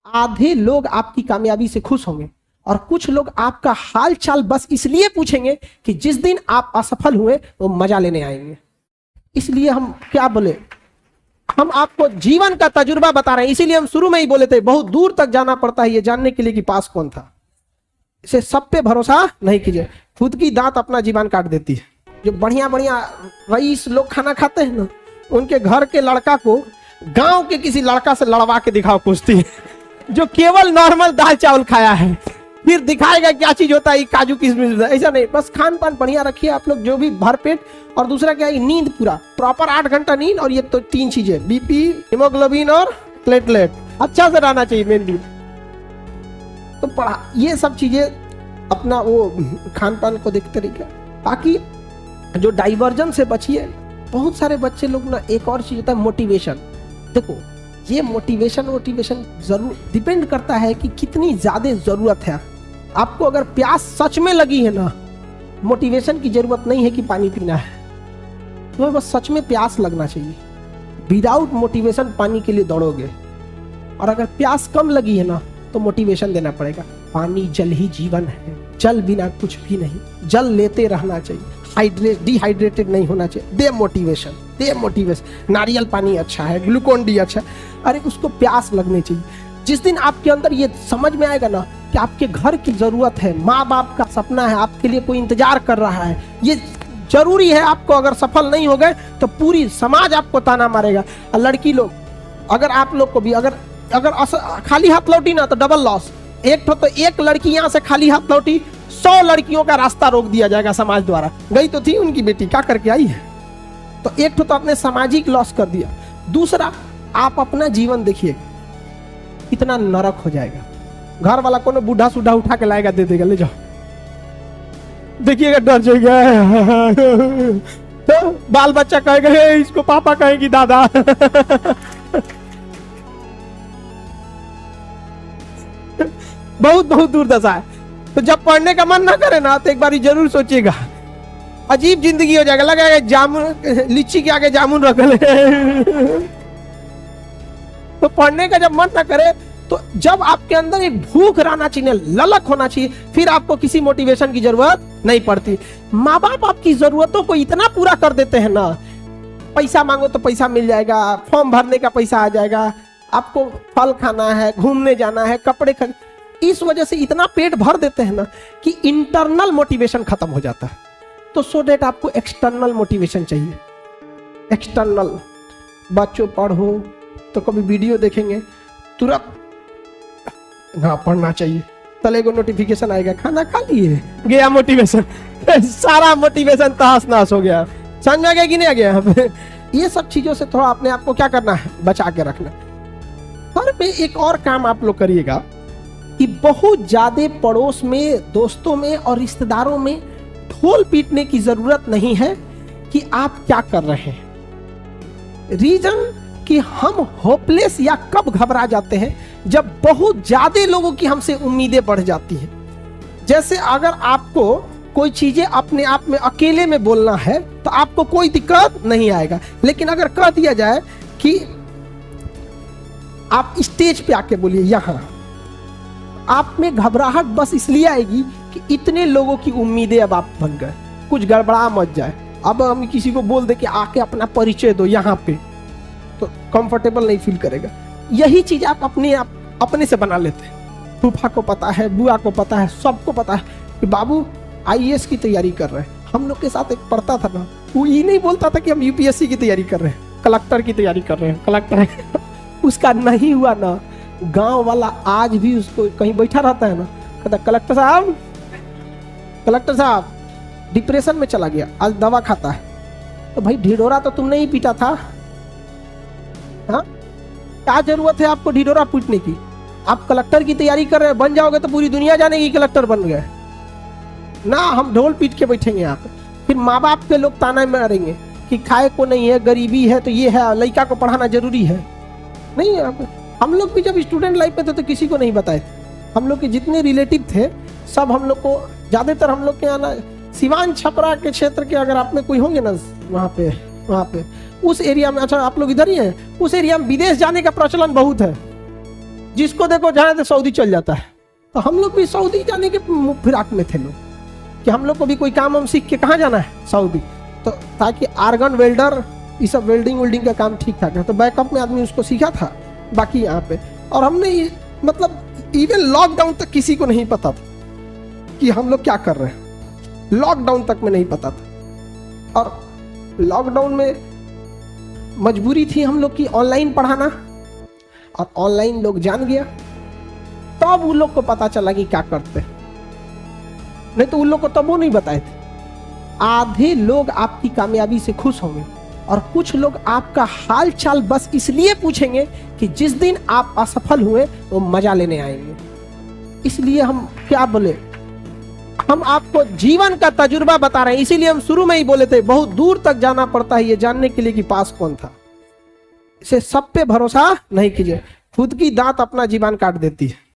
आधे लोग आपकी कामयाबी से खुश होंगे और कुछ लोग आपका हाल चाल बस इसलिए पूछेंगे कि जिस दिन आप असफल हुए वो मजा लेने आएंगे। इसलिए हम क्या बोले, हम आपको जीवन का तजुर्बा बता रहे हैं। इसीलिए हम शुरू में ही बोले थे बहुत दूर तक जाना पड़ता है ये जानने के लिए कि पास कौन था। इसे सब पे भरोसा नहीं कीजिए, खुद की दांत अपना जीवन काट देती है। जो बढ़िया बढ़िया रईस लोग खाना खाते हैं ना, उनके घर के लड़का को गांव के किसी लड़का से लड़वा के दिखाओ कुश्ती, जो केवल नॉर्मल दाल चावल खाया है, फिर दिखाएगा क्या चीज होता है काजू किशमिश। ऐसा नहीं, बस खान पान बढ़िया रखिए आप लोग, जो भी भरपेट। और दूसरा क्या है, नींद पूरा प्रॉपर 8 घंटा नींद। और ये तो 3 चीजें, बीपी, हीमोग्लोबिन और प्लेटलेट अच्छा से रहना चाहिए मेन भी। तो पढ़ा ये सब चीजें अपना वो खान पान को देखते रहिए। बाकी जो डाइवर्जन से बचिए। बहुत सारे बच्चे लोग ना, एक और चीज होता है मोटिवेशन। देखो ये मोटिवेशन जरूर डिपेंड करता है कि कितनी ज्यादा जरूरत है आपको। अगर प्यास सच में लगी है ना, मोटिवेशन की जरूरत नहीं है कि पानी पीना है, तुम्हें बस सच में प्यास लगना चाहिए। विदाउट मोटिवेशन पानी के लिए दौड़ोगे। और अगर प्यास कम लगी है ना तो मोटिवेशन देना पड़ेगा। पानी जल ही जीवन है, जल बिना कुछ भी नहीं। जल लेते रहना चाहिए, डिहाइड्रेटेड नहीं होना चाहिए। दे मोटिवेशन। नारियल पानी अच्छा है, ग्लूकोन डी अच्छा है, अरे उसको प्यास लगनी चाहिए। जिस दिन आपके अंदर ये समझ में आएगा ना कि आपके घर की जरूरत है, माँ बाप का सपना है, आपके लिए कोई इंतजार कर रहा है, ये जरूरी है आपको। अगर सफल नहीं हो गए तो पूरी समाज आपको ताना मारेगा। और लड़की लोग, अगर आप लोग को भी अगर खाली हाथ लौटी ना तो डबल लॉस। एक लड़की यहाँ से खाली हाथ लौटी, 100 लड़कियों का रास्ता रोक दिया जाएगा समाज द्वारा। गई तो थी उनकी बेटी, क्या करके आई है। तो एक तो आपने सामाजिक लॉस कर दिया। दूसरा, आप अपना जीवन देखिए कितना नरक हो जाएगा। घर वाला को बूढ़ा सूढ़ा उठा के लाएगा, दे देगा, ले जाओ, देखिएगा डर जाएगा। तो बाल बच्चा कहेगा इसको पापा कहेगी दादा। बहुत दूर दशा है। तो जब पढ़ने का मन ना करे ना तो एक बार जरूर सोचिएगा, अजीब जिंदगी हो जाएगा। लगेगा जामुन, लीची के आगे जामुन रख ले। तो पढ़ने का जब मन ना करे तो जब आपके अंदर एक भूख रहना चाहिए, ललक होना चाहिए, फिर आपको किसी मोटिवेशन की जरूरत नहीं पड़ती। माँ बाप आपकी जरूरतों को इतना पूरा कर देते हैं ना, पैसा मांगो तो पैसा मिल जाएगा, फॉर्म भरने का पैसा आ जाएगा, आपको फल खाना है, घूमने जाना है, कपड़े खरीद, इस वजह से इतना पेट भर देते हैं ना कि इंटरनल मोटिवेशन खत्म हो जाता है। तो सो डेट आपको एक्सटर्नल मोटिवेशन चाहिए। एक्सटर्नल, बच्चों पढ़ो तो कभी वीडियो देखेंगे तुरंत हाँ पढ़ना चाहिए, तले को नोटिफिकेशन आएगा, खाना खा लिए, गया मोटिवेशन। सारा मोटिवेशन तहस नहस हो गया। समझ में आ गया कि नहीं आ गया? यहाँ पे ये सब चीजों से थोड़ा अपने आप को क्या करना है, बचा के रखना। पर में एक और काम आप लोग करिएगा कि बहुत ज्यादा पड़ोस में, दोस्तों में और रिश्तेदारों में ढोल पीटने की जरूरत नहीं है कि आप क्या कर रहे हैं। रीजन कि हम होपलेस या कब घबरा जाते हैं, जब बहुत ज्यादा लोगों की हमसे उम्मीदें बढ़ जाती हैं। जैसे अगर आपको कोई चीजें अपने आप में अकेले में बोलना है तो आपको कोई दिक्कत नहीं आएगा, लेकिन अगर कह दिया जाए कि आप स्टेज पे आके बोलिए, यहां आप में घबराहट बस इसलिए आएगी कि इतने लोगों की उम्मीदें अब आप बन गए, कुछ गड़बड़ा मत जाए। अब हम किसी को बोल दे कि आके अपना परिचय दो यहाँ पे, तो कंफर्टेबल नहीं फील करेगा। यही चीज आप अपने से बना लेते हैं। फूफा को पता है, बुआ को पता है, सबको पता है कि बाबू आईएएस की तैयारी कर रहे हैं। हम लोग के साथ एक पढ़ता था ना, वो ये नहीं बोलता था कि हम यूपीएससी की तैयारी कर रहे हैं, कलेक्टर की तैयारी कर रहे हैं, कलेक्टर। उसका नहीं हुआ ना, गांव वाला आज भी उसको कहीं बैठा रहता है ना, कहता कलेक्टर साहब डिप्रेशन में चला गया, आज दवा खाता है। तो भाई ढिढोरा तो तुमने ही पीटा था, हाँ क्या जरूरत है आपको ढिढोरा पीटने की? आप कलेक्टर की तैयारी कर रहे हैं, बन जाओगे तो पूरी दुनिया जानेगी कलेक्टर बन गए ना। हम ढोल पीट के बैठेंगे यहाँ पे, फिर माँ बाप के लोग ताना मारेंगे कि खाए को नहीं है, गरीबी है, तो ये है, लड़का को पढ़ाना जरूरी है। नहीं, हम लोग भी जब स्टूडेंट लाइफ में थे तो किसी को नहीं बताए। हम लोग के जितने रिलेटिव थे सब हम लोग को, ज्यादातर हम लोग के यहाँ ना सिवान छपरा के क्षेत्र के, अगर आप में कोई होंगे ना वहाँ पे उस एरिया में, अच्छा आप लोग इधर ही हैं, उस एरिया में विदेश जाने का प्रचलन बहुत है। जिसको देखो जहाँ तो सऊदी चल जाता है। तो हम लोग भी सऊदी जाने के फिराक में थे लोग कि हम लोग को भी कोई काम हम सीख के कहाँ जाना है, सऊदी। तो ताकि आर्गन वेल्डर ये सब वेल्डिंग वेल्डिंग का काम ठीक ठाक है, तो बैकअप में आदमी उसको सीखा था। बाकी यहाँ पे और हमने मतलब इवन लॉकडाउन तक किसी को नहीं पता था कि हम लोग क्या कर रहे हैं, लॉकडाउन तक में नहीं पता था। और लॉकडाउन में मजबूरी थी हम लोग की ऑनलाइन पढ़ाना, और ऑनलाइन लोग जान गया तब उन लोग को पता चला कि क्या करते हैं, नहीं तो उन लोग को तब वो नहीं बताए थे। आधे लोग आपकी कामयाबी से खुश होंगे और कुछ लोग आपका हाल चाल बस इसलिए पूछेंगे कि जिस दिन आप असफल हुए वो मजा लेने आएंगे। इसलिए हम क्या बोले, हम आपको जीवन का तजुर्बा बता रहे हैं। इसीलिए हम शुरू में ही बोले थे बहुत दूर तक जाना पड़ता है ये जानने के लिए कि पास कौन था। इसे सब पे भरोसा नहीं कीजिए, खुद की दांत अपना जीवन काट देती है।